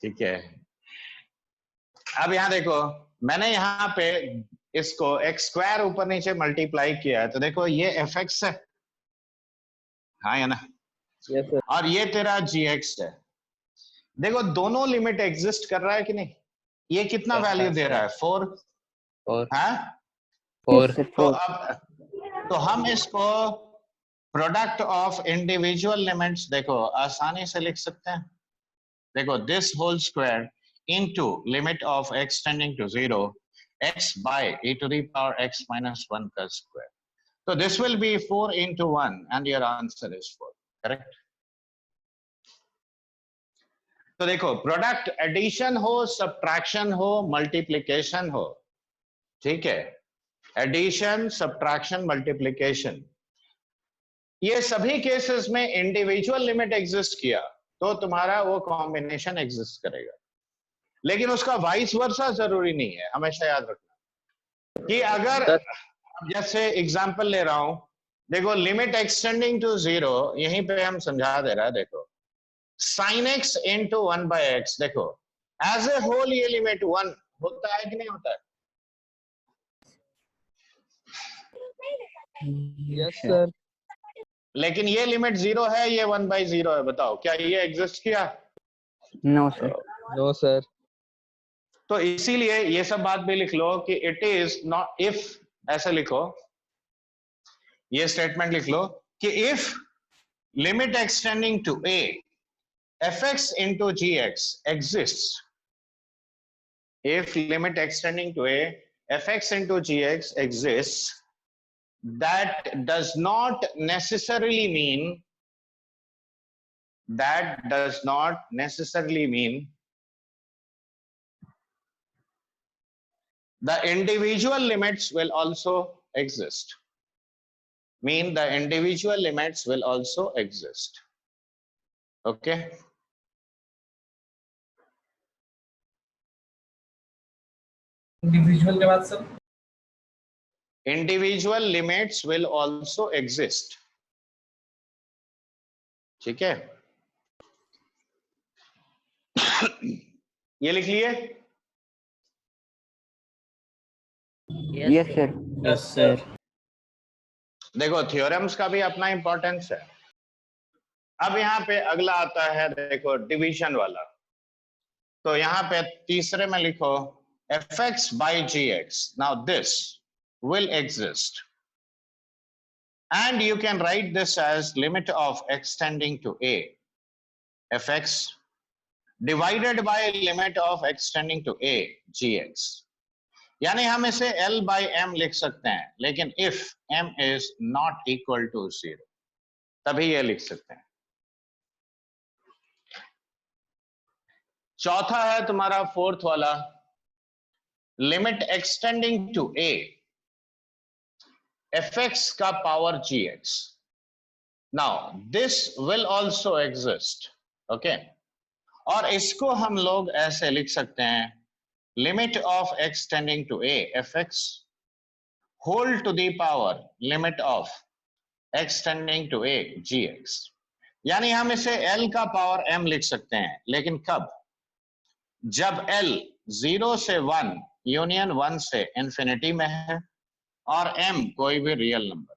ठीक है, अब यहाँ देखो, मैंने यहाँ पे इसको एक्स स्क्वायर ऊपर नीचे मल्टीप्लाई किया है, तो देखो ये एफ एक्स है, हाँ या ना? Yes sir. और ये तेरा जी एक्स है। देखो दोनों लिमिट एग्जिस्ट कर रहा है कि नहीं? ये कितना वैल्यू दे रहा है? 4। हाँ 4। तो हम इसको प्रोडक्ट ऑफ इंडिविजुअल लिमिट्स देखो आसानी से लिख सकते हैं। देखो this whole square into limit of x tending to 0 x by e to the power x minus 1 का स्क्वायर। तो this will be 4 into 1 and your answer is 4, correct? तो देखो प्रोडक्ट एडिशन हो, सब्ट्रैक्शन हो, मल्टीप्लिकेशन हो, ठीक है, addition, subtraction, multiplication, ये सभी केसेस में इंडिविजुअल लिमिट एग्जिस्ट किया तो तुम्हारा वो कॉम्बिनेशन एग्जिस्ट करेगा। लेकिन उसका वाइस वर्सा जरूरी नहीं है, हमेशा याद रखना कि अगर जैसे एग्जांपल ले रहा हूं, देखो लिमिट एक्सटेंडिंग टू 0, यहीं पे हम समझा दे रहा है, देखो sin x into 1 by x, देखो एज ए होल ये लिमिट 1 होता है कि नहीं होता है? Yes sir. लेकिन ये लिमिट 0 है, ये 1 by 0 है, बताओ क्या ये एग्जिस्ट किया? No sir. No sir. तो इसीलिए ये सब बात भी लिख लो कि इट इज नॉट, इफ ऐसे लिखो, ये स्टेटमेंट लिख लो कि if limit x tending to a fx into gx exists, if limit extending to a fx into gx exists, that does not necessarily mean the individual limits will also exist. Mean the individual limits will also exist. Okay? Individual के बाद सब Individual limits will also exist. ठीक है, ये लिख लिए? Yes sir. Yes sir. देखो theorems का भी अपना इंपॉर्टेंस है। अब यहाँ पे अगला आता है देखो डिवीजन वाला, तो यहाँ पे तीसरे में लिखो fx by gx, now this will exist and you can write this as limit of x tending to a fx divided by limit of x tending to a gx, यानी हम इसे L by m लिख सकते हैं, लेकिन if m is not equal to 0 तभी ये लिख सकते हैं। चौथा है तुम्हारा फोर्थ वाला, limit x tending to a fx का power gx, now this will also exist, okay, और इसको हम लोग ऐसे लिख सकते हैं limit of x tending to a fx whole to the power limit of x tending to a gx, यानी हम इसे l का पावर m लिख सकते हैं, लेकिन कब? जब l 0 से 1 यूनियन 1 से इंफिनिटी में है और m कोई भी रियल नंबर,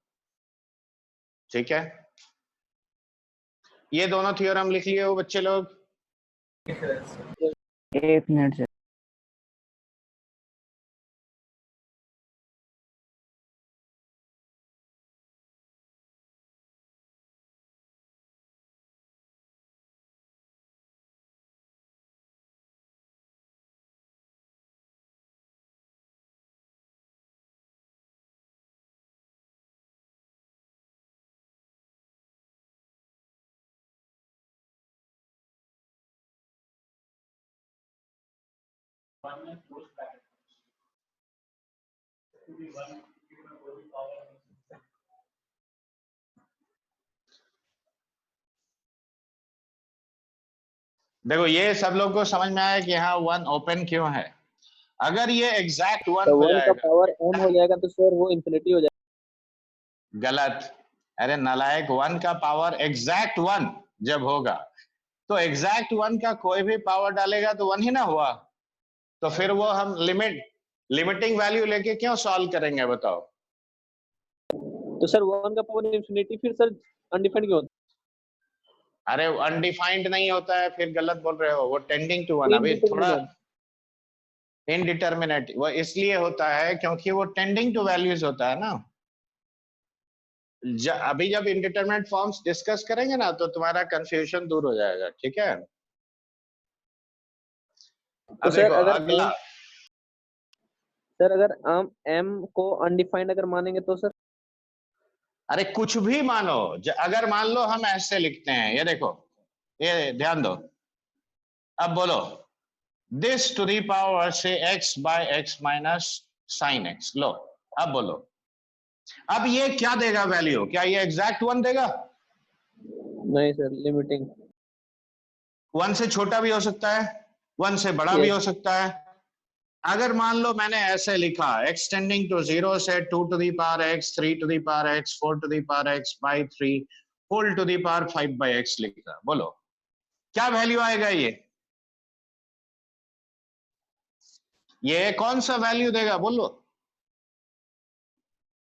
ठीक है? ये दोनों थ्योरम लिख लिए हो बच्चे लोग? एक मिनट सर। देखो ये सब लोग को समझ में आया कि यहाँ 1 ओपन क्यों है? अगर ये एग्जैक्ट 1 तो हो 1 का जाएगा, पावर m हो जाएगा तो सर वो इंफिनिटी हो जाएगा। गलत, अरे नालायक, 1 का पावर एग्जैक्ट 1 जब होगा तो एग्जैक्ट 1 का कोई भी पावर डालेगा तो 1 ही ना हुआ, तो फिर वो हम लिमिटिंग वैल्यू लेके क्यों सॉल्व करेंगे बताओ? तो सर 1 का पावर इंफिनिटी फिर सर अनडिफाइंड क्यों होता अरे अनडिफाइंड नहीं होता है, फिर गलत बोल रहे हो, वो टेंडिंग टू 1 है? अभी थोड़ा इनडिटरमिनेट। इनडिटर्मिनेट वो इसलिए होता है क्योंकि वो टेंडिंग टू वैल्यूज होता है ना। अभी जब इनडिटरमिनेट फॉर्म्स डिस्कस करेंगे ना तो तुम्हारा कंफ्यूजन दूर हो जाएगा, ठीक है? तो अब सर देखो अगर अगला, हम m को अनडिफाइंड अगर मानेंगे तो सर? अरे कुछ भी मानो, अगर मान लो हम ऐसे लिखते हैं, ये देखो, ये ध्यान दो, अब बोलो दिस टू दी पावर से x by x minus sine x, लो अब बोलो, अब ये क्या देगा वैल्यू? क्या ये एग्जैक्ट 1 देगा? नहीं सर, लिमिटिंग। 1 से छोटा भी हो सकता है, 1 से बड़ा भी यस। हो सकता है। अगर मान लो मैंने ऐसे लिखा एक्सटेंडिंग टू 0 से 2 to the power x, 3 to the power x, 4 to the power x by 3 whole to the power 5 by x लिखा, बोलो क्या वैल्यू आएगा? ये कौन सा वैल्यू देगा बोलो?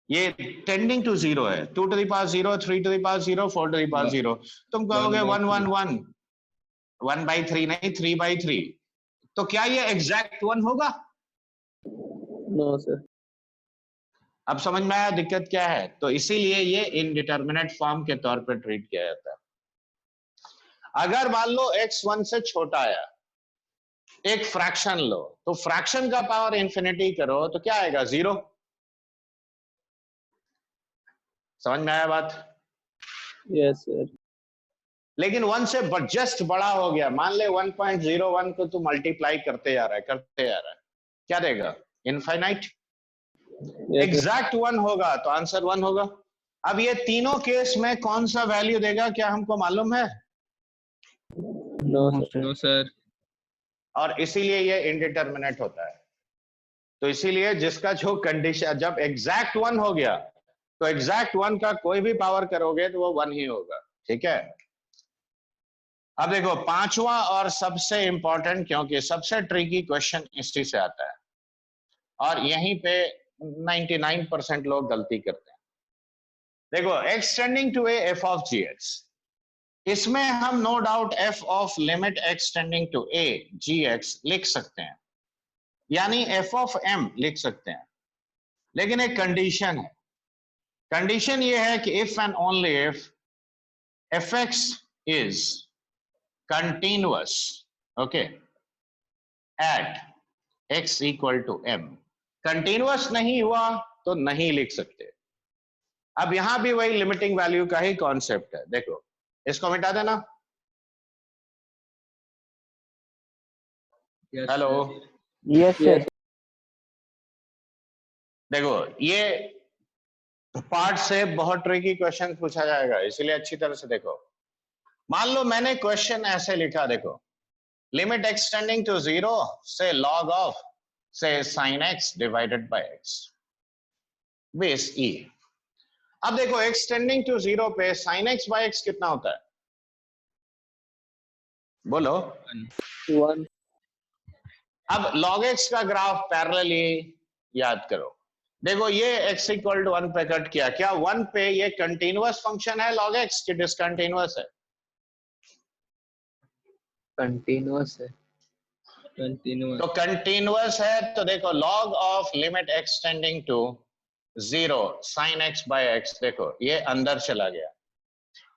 ये टेंडिंग टू 0 है, 2 to the power 0, 3 to the power 0, 4 to the power 0, तुम कहोगे 1 1 1 1 बाई 3 नहीं, 3 बाई 3, तो क्या ये एग्जैक्ट 1 होगा? No sir. अब समझ में आया दिक्कत क्या है? तो इसीलिए ये इनडिटरमिनेट फॉर्म के तौर पर ट्रीट किया जाता है। अगर मान लो x 1 से छोटा आया, एक फ्रैक्शन लो, तो फ्रैक्शन का पावर इंफिनिटी करो तो क्या आएगा? 0। समझ में आया बात? Yes sir. लेकिन 1 से जस्ट बड़ा हो गया, मान ले 1.01 को तू मल्टीप्लाई करते जा रहा है, क्या देगा? इनफाइनाइट। Yes sir. एग्जैक्ट 1 होगा तो आंसर 1 होगा। अब ये तीनों केस में कौन सा वैल्यू देगा क्या हमको मालूम है? No no sir. Sir. No sir. और इसीलिए ये इनडिटरमिनेट होता है। तो इसीलिए जिसका जो कंडीशन, जब एग्जैक्ट 1 हो गया तो एग्जैक्ट 1 का कोई भी पावर करोगे तो वो 1 ही होगा, ठीक है? अब देखो पांचवा और सबसे इंपॉर्टेंट, क्योंकि सबसे ट्रिकी क्वेश्चन इसी से आता है और यहीं पे 99% लोग गलती करते हैं। देखो x tending to a f of g x, इसमें हम no doubt f of limit x tending to a g x लिख सकते हैं, यानी एफ ऑफ एम लिख सकते हैं, लेकिन एक कंडीशन है। कंडीशन ये है कि if and only if f x is continuous, okay, at x equal to m, continuous नहीं हुआ तो नहीं लिख सकते। अब यहां भी वही लिमिटिंग वैल्यू का ही कॉन्सेप्ट है, देखो इसको मिटा देना। Yes hello, yes sir. देखो ये पार्ट से बहुत ट्रिकी क्वेश्चन पूछा जाएगा, इसीलिए अच्छी तरह से देखो। मान लो मैंने क्वेश्चन ऐसे लिखा, देखो लिमिट एक्सटेंडिंग टू 0 से log ऑफ से sin x divided by x base e। अब देखो एक्सटेंडिंग टू 0 पे sin x बाय x कितना होता है बोलो? 1। अब log x का ग्राफ पैरेलली याद करो, देखो ये x इक्वल टू 1 पे कट किया, क्या 1 पे ये कंटिन्यूअस फंक्शन है log x की डिसकंटिन्यूअस है? कंटिन्यूअस है। कंटिन्यूअस। तो कंटिन्यूअस है तो देखो log of limit x tending to 0 sin x by x, देखो ये अंदर चला गया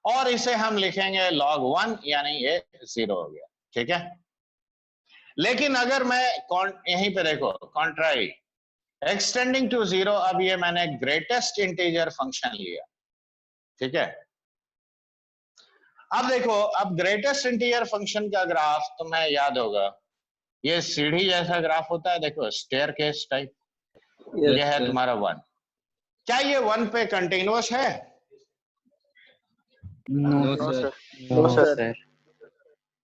और इसे हम लिखेंगे log 1, यानी ये 0 हो गया, ठीक है? लेकिन अगर मैं यहीं पे देखो कॉन्ट्रारी एक्सटेंडिंग टू 0, अब ये मैंने ग्रेटेस्ट इंटीजर फंक्शन लिया, ठीक है? अब देखो, अब ग्रेटेस्ट इंटीजर फंक्शन का ग्राफ तुम्हें याद होगा, ये सीढ़ी जैसा ग्राफ होता है, देखो स्टेयरकेस टाइप, ये है तुम्हारा 1। क्या ये 1 पे कंटिन्यूअस है? No no sir. Sir. No sir. Sir.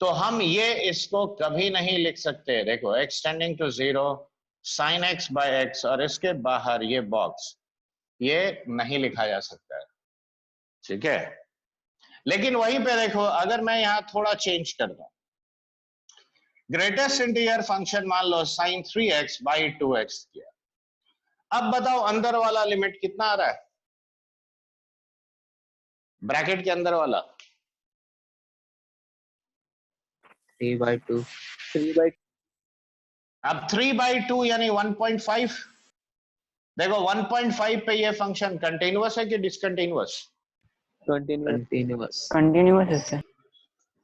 तो हम ये इसको कभी नहीं लिख सकते, देखो x tending to 0 sin x by x और इसके बाहर ये बॉक्स, ये नहीं लिखा जा सकता है, ठीक है? लेकिन वहीं पे देखो, अगर मैं यहाँ थोड़ा चेंज कर दूं, ग्रेटेस्ट इंटीजर फंक्शन मान लो sin 3x बाई 2x किया, अब बताओ अंदर वाला लिमिट कितना आ रहा है, ब्रैकेट के अंदर वाला 3/2। 3/2 अब 3/2 यानी 1.5। देखो 1.5 पे ये फंक्शन कंटिन्यूअस है कि डिसकंटिन्यूअस? कंटिन्यूअस। कंटिन्यूअस। कंटिन्यूअस है सर।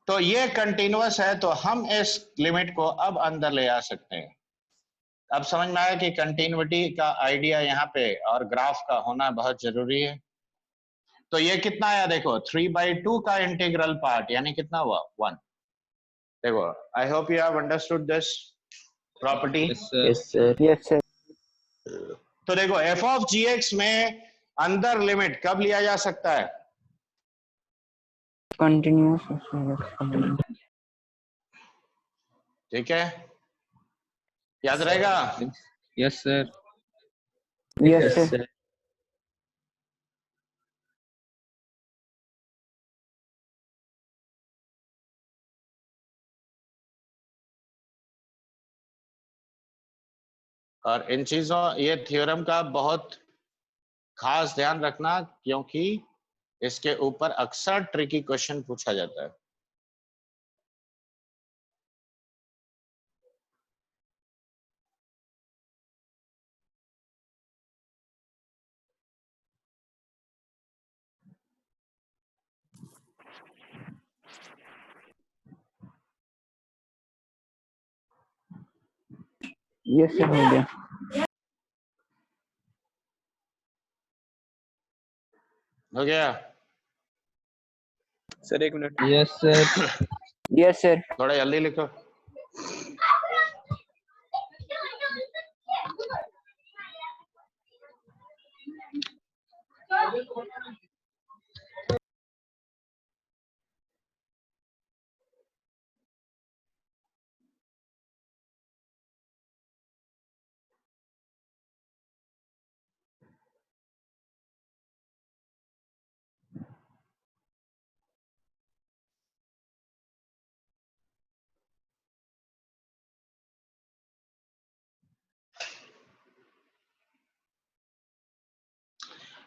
तो ये कंटिन्यूअस है, तो हम इस लिमिट को अब अंदर ले आ सकते हैं। अब समझ में आया कि कंटिन्यूटी का आइडिया यहाँ पे और ग्राफ का होना बहुत जरूरी है। तो ये कितना आया देखो, 3/2 का इंटीग्रल पार्ट यानी कितना हुआ 1। देखो, I hope you have understood this property. Yes, sir. Yes sir. Yes sir. तो देखो f ऑफ gx में अंदर लिमिट कब लिया जा सकता है? कंटिन्यूअस। ठीक है, याद रहेगा। Yes, sir. Yes yes sir. Sir. और इन चीजों, ये थ्योरम का बहुत खास ध्यान रखना, क्योंकि इसके ऊपर अक्सर ट्रिकी क्वेश्चन पूछा जाता है। यस सर हो गया। हो गया? Sir 1 minute. Yes, sir. Yes sir. थोड़ा जल्दी लिखो।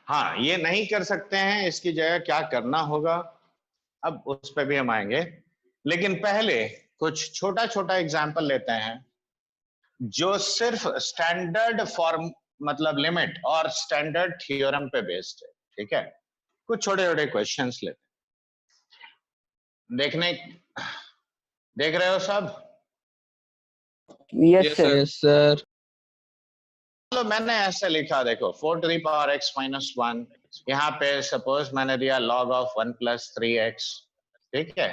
हाँ, ये नहीं कर सकते हैं, इसकी जगह क्या करना होगा, अब उस पर भी हम आएंगे। लेकिन पहले कुछ छोटा छोटा एग्जाम्पल लेते हैं जो सिर्फ स्टैंडर्ड फॉर्म मतलब लिमिट और स्टैंडर्ड थ्योरम पे बेस्ड है। ठीक है, कुछ छोटे छोटे क्वेश्चंस लेते हैं। देख रहे हो सब? Yes Yes, sir. sir. Yes, sir. तो मैंने ऐसे लिखा, देखो 4 to the power x minus 1, यहाँ पे सपोज मैंने दिया log of 1 plus 3x, ठीक है,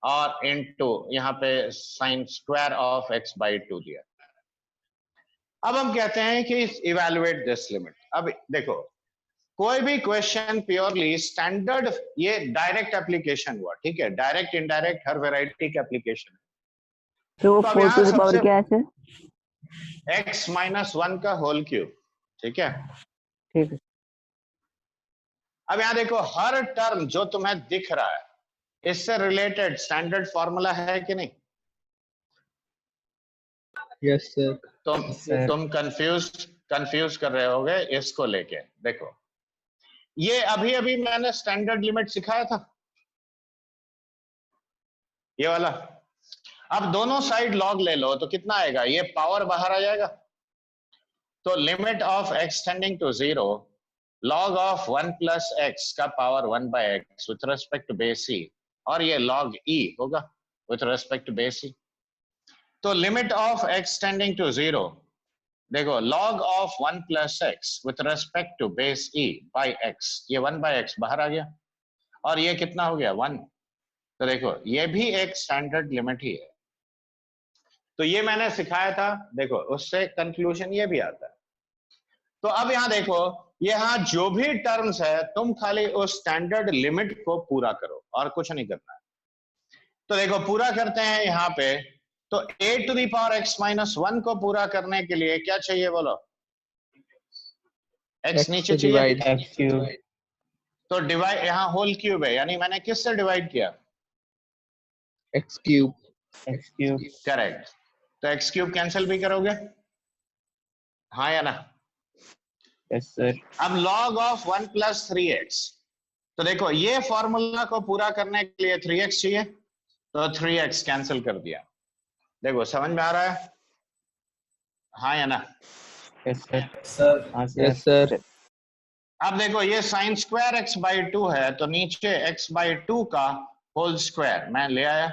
और इनटू यहाँ पे sin square of x by 2 दिया। अब हम कहते हैं कि इवैल्यूएट दिस लिमिट। अब देखो, कोई भी क्वेश्चन प्योरली स्टैंडर्ड, ये डायरेक्ट एप्लीकेशन हुआ, ठीक है, डायरेक्ट इनडायरेक्ट हर वैरायटी का एप्लीकेशन। तो तो अब 4 यहाँ टू द पावर सबसे क्या है सर? x minus 1 का होल क्यूब, ठीक है। ठीक है। अब यहाँ देखो, हर टर्म जो तुम्हें दिख रहा है इससे रिलेटेड स्टैंडर्ड फॉर्मूला है कि नहीं? Yes, sir. तुम कंफ्यूज कर रहे होगे इसको लेके। देखो, ये अभी अभी मैंने स्टैंडर्ड लिमिट सिखाया था, ये वाला। अब दोनों साइड लॉग ले लो तो कितना आएगा, ये पावर बाहर आ जाएगा। तो limit of x tending to 0 log of 1 plus x का power 1 by x with respect to base e, और ये log e होगा with respect to base e। तो limit of x tending to 0, देखो log of 1 plus x with respect to base e by x, ये 1 by x बाहर आ गया, और ये कितना हो गया 1। तो देखो, ये भी एक स्टैंडर्ड लिमिट ही है। तो ये मैंने सिखाया था, देखो उससे कंक्लूजन ये भी आता है। तो अब यहाँ देखो, यहाँ जो भी टर्म्स है तुम खाली उस स्टैंडर्ड लिमिट को पूरा करो और कुछ नहीं करना है। तो देखो, पूरा करते हैं यहाँ पे, तो a to the power x minus 1 को पूरा करने के लिए क्या चाहिए बोलो? x नीचे चाहिए। x cube। तो डिवाइड, यहाँ होल क्यूब है, यानी मैंने किससे डिवाइड किया? X cube. X cube. Correct. तो एक्स क्यूब कैंसिल भी करोगे, हाँ या ना? Yes, sir. अब log ऑफ 1 प्लस 3x, तो देखो ये फॉर्मूला को पूरा करने के लिए 3x चाहिए, तो 3x कैंसिल कर दिया। देखो समझ में आ रहा है, हाँ या ना? Yes, sir. हाँ, sir. Yes, sir. अब देखो ये साइन स्क्वायर x बाई 2 है, तो नीचे x बाई 2 का होल स्क्वायर मैं ले आया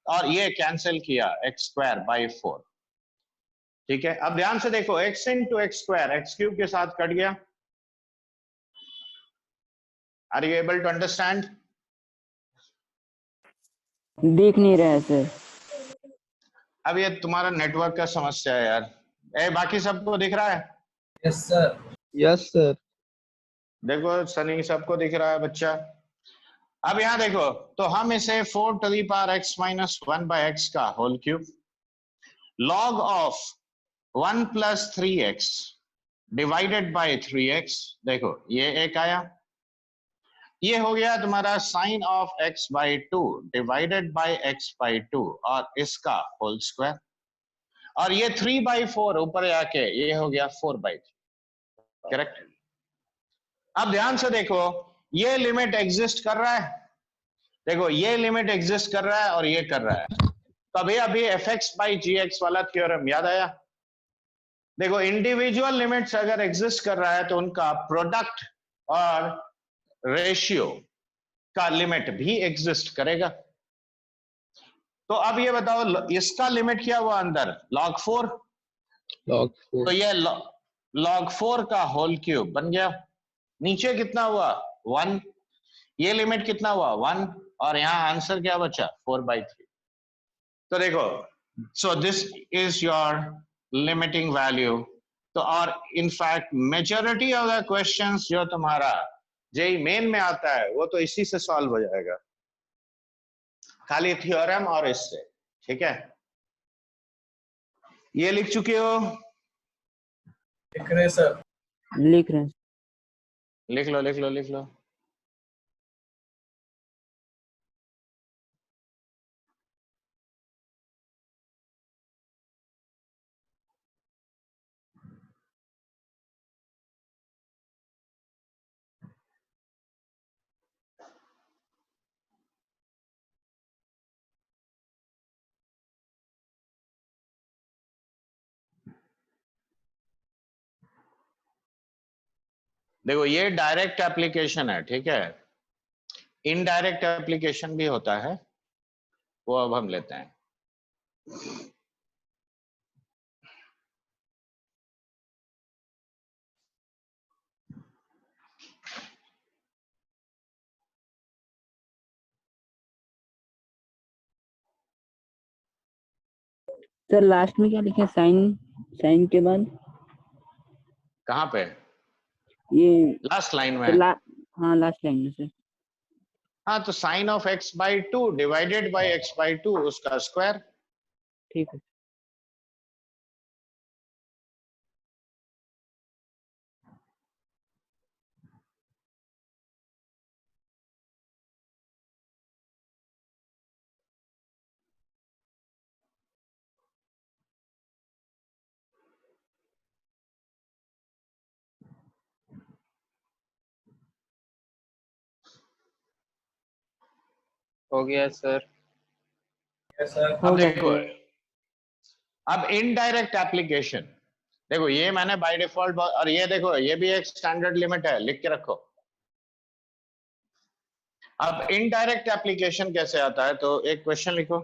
और ये कैंसिल किया x स्क्वायर बाई 4। ठीक है, अब ध्यान से देखो x into x square x cube के साथ कट गया। Are you able to understand? दिख नहीं रहा है सर। अब ये तुम्हारा नेटवर्क का समस्या है यार। बाकी सबको दिख रहा है? Yes, sir. Yes, sir. देखो सनी सबको दिख रहा है बच्चा। अब यहाँ देखो, तो हम इसे 4 to the power x minus 1 by x का whole cube log of 1 plus 3x divided by 3x, देखो ये एक आया, ये हो गया तुम्हारा sine of x by 2 divided by x by 2 और इसका होल स्क्वायर, और ये 3 बाई 4 ऊपर आके ये हो गया 4 बाई 3। करेक्ट। अब ध्यान से देखो ये लिमिट एग्जिस्ट कर रहा है, देखो ये लिमिट एग्जिस्ट कर रहा है और ये कर रहा है, तो अभी f x by g x वाला थ्योरम याद आया? देखो इंडिविजुअल लिमिट्स अगर एग्जिस्ट कर रहा है तो उनका प्रोडक्ट और रेशियो का लिमिट भी एग्जिस्ट करेगा। तो अब ये बताओ इसका लिमिट क्या हुआ अंदर? log 4, Log 4. तो ये log 4 का होल क्यूब बन गया। नीचे कितना हुआ? 1, ये लिमिट कितना हुआ? 1, और यहाँ आंसर क्या बचा? 4/3। तो देखो, so this is your limiting value. तो और in fact majority of the questions जो तुम्हारा जेई मेन में आता है वो तो इसी से सॉल्व हो जाएगा, खाली थ्योरम और इससे। ठीक है, ये लिख चुके हो? लिख रहे सर। लिख रहे हैं। लिख लो लिख लो लिख लो। देखो ये डायरेक्ट एप्लीकेशन है, ठीक है, इनडायरेक्ट एप्लीकेशन भी होता है, वो अब हम लेते हैं। सर लास्ट में क्या लिखे? साइन, साइन के बाद कहाँ पे? ये लास्ट लाइन तो में। हाँ लास्ट लाइन में सर। हाँ, तो sine of x by 2 divided by x by 2 उसका स्क्वायर। ठीक है। हो गया सर। Yes, sir. हो अब गया देखो, सर। अब इनडायरेक्ट एप्लीकेशन, देखो ये मैंने बाय डिफॉल्ट, और ये देखो ये भी एक स्टैंडर्ड लिमिट है, लिख के रखो। अब इनडायरेक्ट एप्लीकेशन कैसे आता है, तो एक क्वेश्चन लिखो।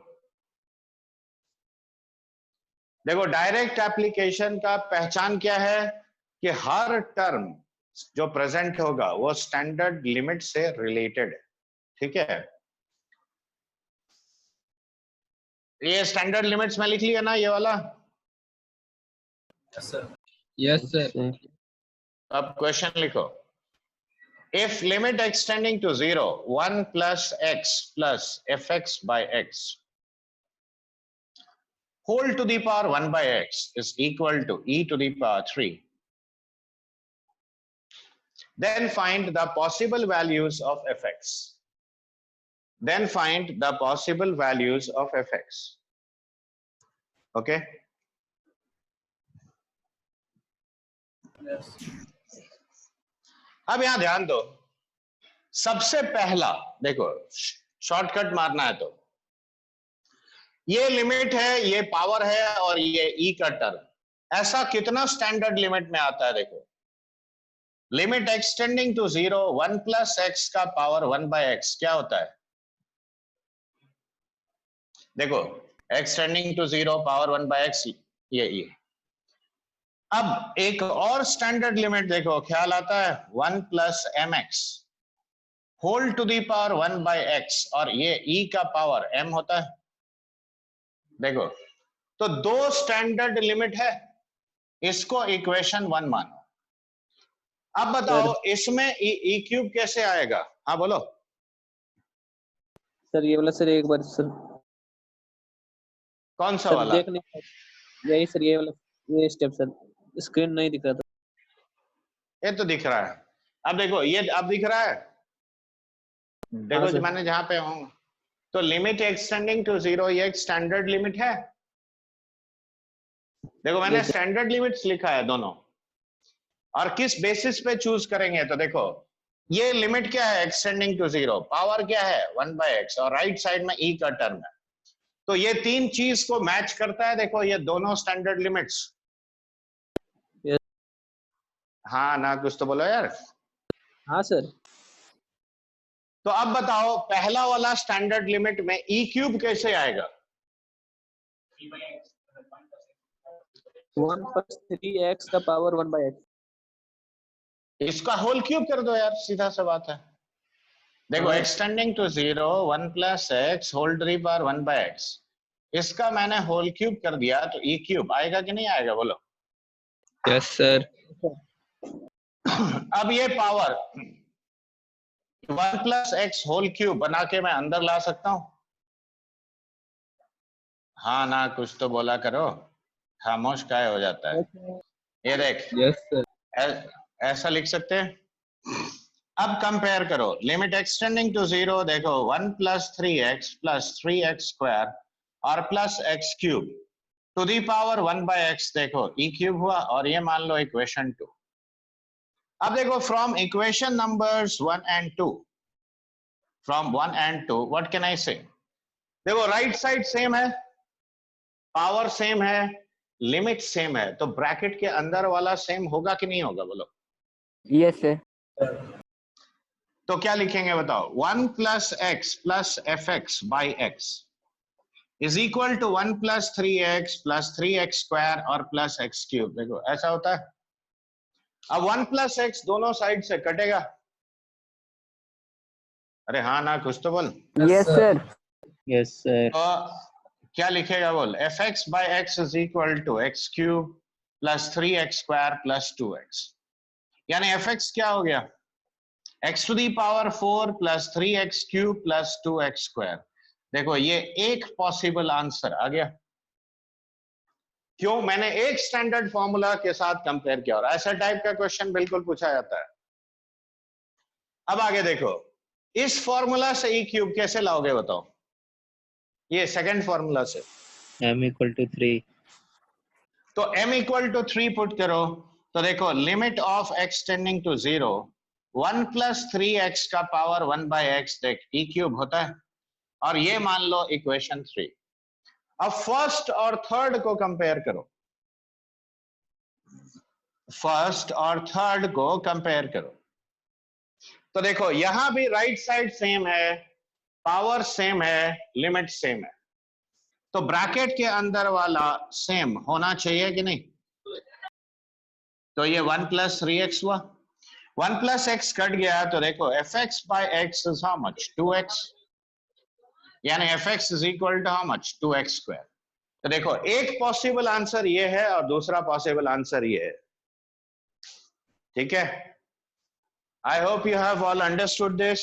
देखो डायरेक्ट एप्लीकेशन का पहचान क्या है कि हर टर्म जो प्रेजेंट होगा वो स्टैंडर्ड लिमिट से रिलेटेड है। ठीक है, ये स्टैंडर्ड लिमिट्स में लिख लिया ना, ये वाला। Yes, sir. Yes, sir. अब क्वेश्चन लिखो, if limit extending to 0 1 plus x plus fx by x whole to the power 1 by x is equal to e to the power 3, then find the possible values of fx. Then find the possible values of fx. Okay. अब यहां ध्यान दो, सबसे पहला देखो, shortcut मारना है तो ये लिमिट है, ये पावर है और ये ई का टर्म, ऐसा कितना स्टैंडर्ड लिमिट में आता है? देखो, limit x tending to 0 1 plus x का पावर 1 बाय एक्स क्या होता है? देखो, x tending to 0 power 1 by x, ये अब एक और स्टैंडर्ड लिमिट देखो, ख्याल आता है 1 plus m x whole to the power 1 by x, और ये ई का पावर m होता है। देखो, तो दो स्टैंडर्ड लिमिट है, इसको इक्वेशन 1 मानो। अब बताओ इसमें ई क्यूब कैसे आएगा? हाँ बोलो सर। ये वाला सर एक बार सर, कौन सा सर वाला? देखने, यही सर, ये वाला, ये स्टेप सर, स्क्रीन नहीं दिख रहा था। ये तो दिख रहा है। अब देखो, ये अब दिख रहा है, देखो हाँ, जो मैंने जहां पे हूं, तो लिमिट एक्सटेंडिंग टू 0 ये एक स्टैंडर्ड लिमिट है। देखो, मैंने स्टैंडर्ड लिमिट्स लिखा है दोनों, और किस बेसिस पे चूज करेंगे? तो देखो, ये लिमिट क्या है? एक्सटेंडिंग टू 0, पावर क्या है? 1 बाय एक्स, और राइट साइड में ई का टर्म है, तो ये तीन चीज को मैच करता है। देखो, ये दोनों स्टैंडर्ड लिमिट्स। हाँ ना, कुछ तो बोलो यार। हाँ सर। तो अब बताओ, पहला वाला स्टैंडर्ड लिमिट में ई क्यूब कैसे आएगा? 1 प्लस 3x का पावर 1 बाय एक्स। इसका होल क्यूब कर दो यार, सीधा सा बात है। देखो, x tending to 0 1 plus x whole to the power 1 by x, इसका मैंने होल क्यूब कर दिया, तो ई क्यूब आएगा कि नहीं आएगा? बोलो। Yes, sir. अब ये power 1 plus x whole cube बना के मैं अंदर ला सकता हूं? हाँ ना, कुछ तो बोला करो, खामोश काय हो जाता है? ये देख, Yes, sir. ऐसा लिख सकते हैं। अब कंपेयर करो, लिमिट एक्सटेंडिंग टू 0, देखो 1 plus 3x plus 3x square और plus x cube to the power 1 by x, देखो ई क्यूब हुआ, और ये मान लो इक्वेशन 2। अब देखो, from equation numbers 1 and 2, from 1 and 2 what can I से? देखो, राइट साइड सेम है, पावर सेम है, लिमिट सेम है, तो ब्रैकेट के अंदर वाला सेम होगा कि नहीं होगा? बोलो। Yes sir. तो क्या लिखेंगे बताओ? 1 plus x plus f x by x is equal to 1 plus 3x plus 3x square और प्लस x क्यूब। देखो, ऐसा होता है। अब 1 प्लस एक्स दोनों साइड से कटेगा। अरे हाँ ना, कुछ तो बोल। Yes sir. Yes, sir. तो क्या लिखेगा बोल? F x by x is equal to x cube plus 3x square plus 2x, यानी एफ एक्स क्या हो गया? x to the power 4 plus 3x cube plus 2x square. देखो, ये एक पॉसिबल आंसर आ गया। क्यों? मैंने एक स्टैंडर्ड फॉर्मूला के साथ कंपेयर किया, और ऐसा टाइप का क्वेश्चन बिल्कुल पूछा जाता है। अब आगे देखो, इस फॉर्मूला से ई क्यूब कैसे लाओगे बताओ? ये सेकंड फॉर्मूला से M equal to 3. तो m इक्वल टू 3 पुट करो, तो देखो, limit of x tending to 0 1 plus 3x का पावर 1 बाय x, देख ई क्यूब होता है, और ये मान लो इक्वेशन 3। अब फर्स्ट और थर्ड को कंपेयर करो, फर्स्ट और थर्ड को कंपेयर करो, तो देखो यहां भी राइट साइड सेम है, पावर सेम है, लिमिट सेम है, तो ब्रैकेट के अंदर वाला सेम होना चाहिए कि नहीं? तो ये 1 प्लस 3x हुआ, 1 प्लस x कट गया, तो देखो f x by x is how much? 2x, यानी f x is equal to how much? 2x square. तो देखो, एक पॉसिबल आंसर ये है और दूसरा पॉसिबल आंसर ये है। ठीक है? I hope you have all understood this.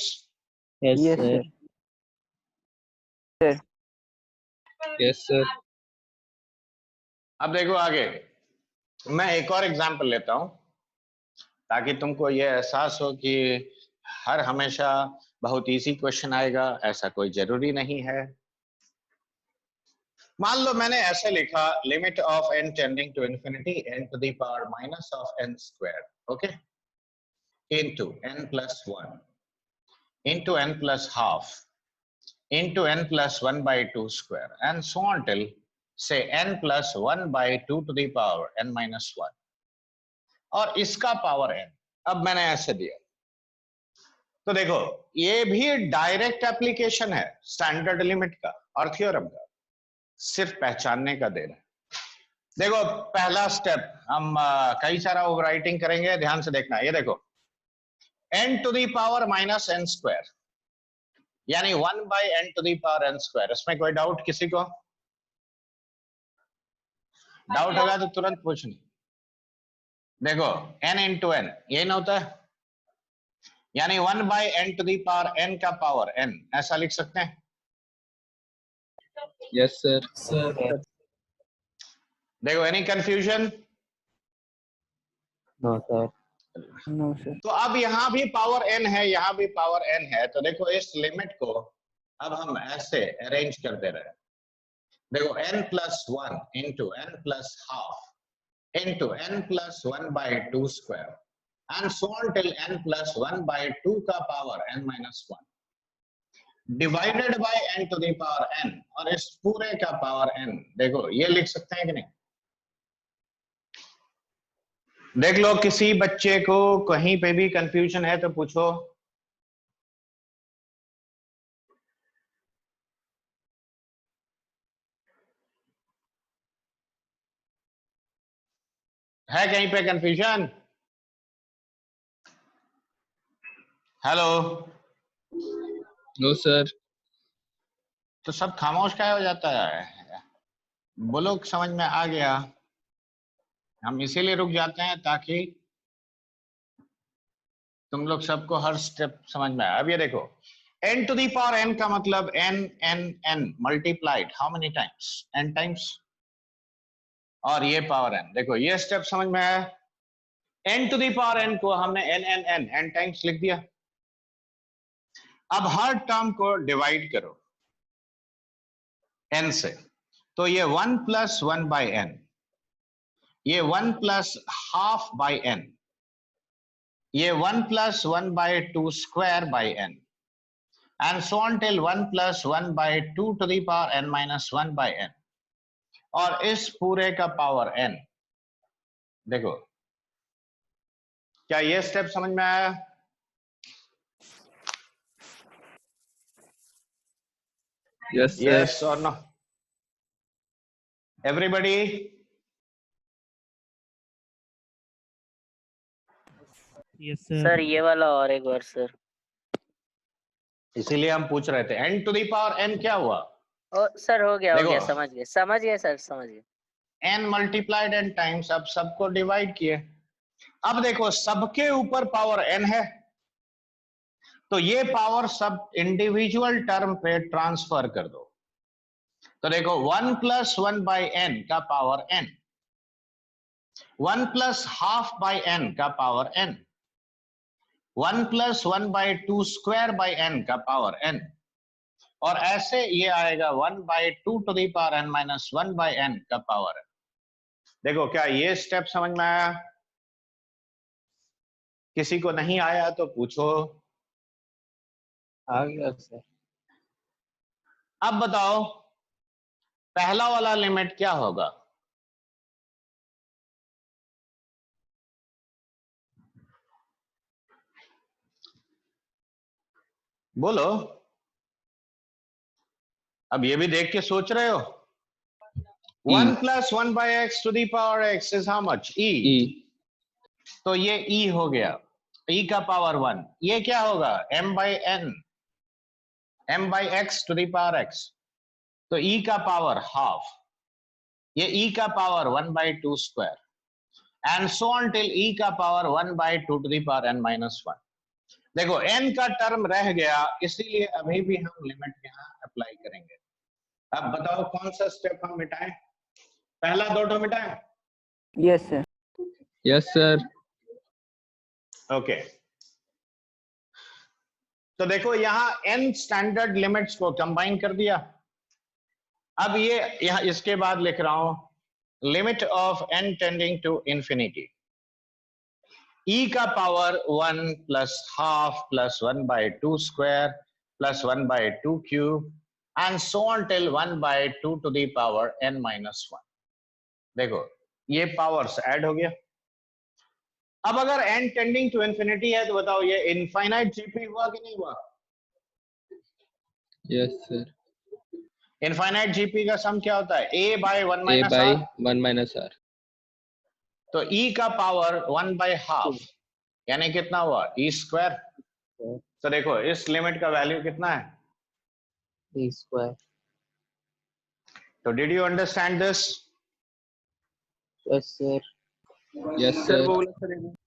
Yes, Yes, sir. sir. Yes, sir. अब देखो आगे, मैं एक और एग्जांपल लेता हूं। ताकि तुमको ये एहसास हो कि हर हमेशा बहुत इजी क्वेश्चन आएगा, ऐसा कोई जरूरी नहीं है। मान लो मैंने ऐसे लिखा limit of n tending to infinity n to the power minus of n square, okay, into n plus 1 into n plus half into n plus 1 by 2 square and so on till say n plus 1 by 2 to the power n minus 1 और इसका power n। अब मैंने ऐसे दिया तो देखो ये भी डायरेक्ट एप्लीकेशन है स्टैंडर्ड लिमिट का और थ्योरम का, सिर्फ पहचानने का दे रहे हैं। देखो पहला स्टेप हम कई सारा ओवरराइटिंग करेंगे, ध्यान से देखना। ये देखो n to the power minus n square यानी 1 by n to the power n square. इसमें कोई डाउट किसी को? डाउट होगा तो तुरंत पूछना। देखो n इंटू n ये ना होता है, यानी 1 by n to the power n का पावर n, ऐसा लिख सकते हैं। Yes, sir. देखो any confusion? No, sir. No, sir. तो अब यहाँ भी पावर n है, यहाँ भी पावर n है, तो देखो इस लिमिट को अब हम ऐसे अरेंज करते रहे। देखो n plus 1 into n plus half into n plus 1 by 2 square and so on till n plus 1 by 2 का power n minus 1 divided by n to the power n और इस पूरे का पावर n। देखो ये लिख सकते हैं कि नहीं? देख लो किसी बच्चे को कहीं पे भी कंफ्यूजन है तो पूछो। है कहीं पे कंफ्यूजन? हेलो? No, sir. तो सब खामोश क्या हो जाता है? बोलो समझ में आ गया। हम इसीलिए रुक जाते हैं ताकि तुम लोग सबको हर स्टेप समझ में आए। अब ये देखो n to the power n का मतलब n n n multiplied how many times? n times, और ये पावर n। देखो ये स्टेप समझ में आया। n to the power n को हमने n n n n times लिख दिया। अब हर टर्म को डिवाइड करो n से, तो ये 1 प्लस 1 बाई n, ये 1 प्लस हाफ बाई n, ये 1 plus 1 by 2 square by n and so on till 1 plus 1 by 2 to the power n minus 1 by n और इस पूरे का पावर n। देखो क्या ये स्टेप समझ में आया? Yes, sir. Yes or no? Everybody? Yes, sir. Sir ये वाला और एक बार सर। इसीलिए हम पूछ रहे थे n to the power n क्या हुआ? ओ सर हो गया देखो। समझ गए सर समझ गए। n मल्टीप्लाइड n टाइम्स, अब सबको डिवाइड किए। अब देखो सबके ऊपर पावर n है, तो ये पावर सब इंडिविजुअल टर्म पे ट्रांसफर कर दो। तो देखो 1 प्लस 1 बाई n का power n, 1 plus half by n का power n, 1 plus 1 by 2 square by n का पावर n और ऐसे ये आएगा 1 by 2 to the power n minus 1 by n का पावर n। देखो क्या ये स्टेप समझ में आया? किसी को नहीं आया तो पूछो। आ गया सर। अब बताओ पहला वाला लिमिट क्या होगा? बोलो। अब ये भी देख के सोच रहे हो। 1 plus 1 by x to the power x is how much? e। तो ये e हो गया, e का पावर 1। ये क्या होगा? m by n, m by x to the power x, तो e का पावर हाफ, ये e का power 1 by 2 square and so on till e का power 1 by 2 to the power n minus 1। देखो n का टर्म रह गया, इसीलिए अभी भी हम लिमिट यहाँ अप्लाई करेंगे। अब बताओ कौन सा स्टेप हम मिटाएं? पहला दो मिटाएं? Yes, sir. Yes, sir. Okay तो देखो यहां n स्टैंडर्ड लिमिट्स को कंबाइन कर दिया। अब ये यहां इसके बाद लिख रहा हूं limit of n tending to infinity e का power 1 plus half plus 1 by 2 square plus 1 by 2 cube and so on till 1 by 2 to the power n minus 1। देखो ये पावर्स ऐड हो गया। अब अगर n टेंडिंग टू इंफिनिटी है तो बताओ ये इनफाइनाइट जीपी हुआ कि नहीं हुआ? Yes, sir. इनफाइनाइट जीपी का सम क्या होता है? a by 1 A minus by r। 1 minus r. तो e का पावर 1 बाय हाफ यानी कितना हुआ? e square. तो देखो इस लिमिट का वैल्यू कितना है? E square. तो did you understand this? Yes, sir. Yes, Sir, sir. वो वाला sir